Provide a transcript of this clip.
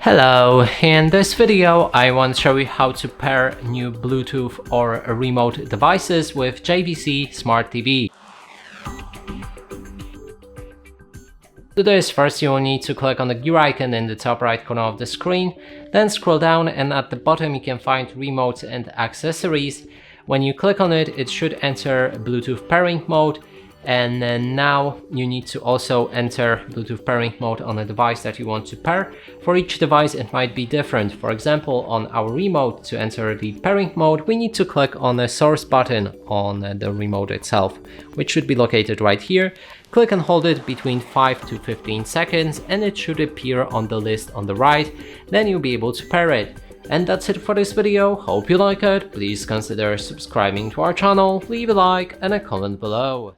Hello, in this video I want to show you how to pair new Bluetooth or remote devices with JVC Smart TV. To do this, first you will need to click on the gear icon in the top right corner of the screen, then scroll down and at the bottom you can find Remotes and Accessories. When you click on it, it should enter Bluetooth pairing mode. And then now you need to also enter Bluetooth pairing mode on a device that you want to pair. For each device it might be different. For example, on our remote, to enter the pairing mode, we need to click on the source button on the remote itself, which should be located right here. Click and hold it between 5 to 15 seconds and it should appear on the list on the right. Then you'll be able to pair it. And that's it for this video. Hope you like it. Please consider subscribing to our channel, leave a like and a comment below.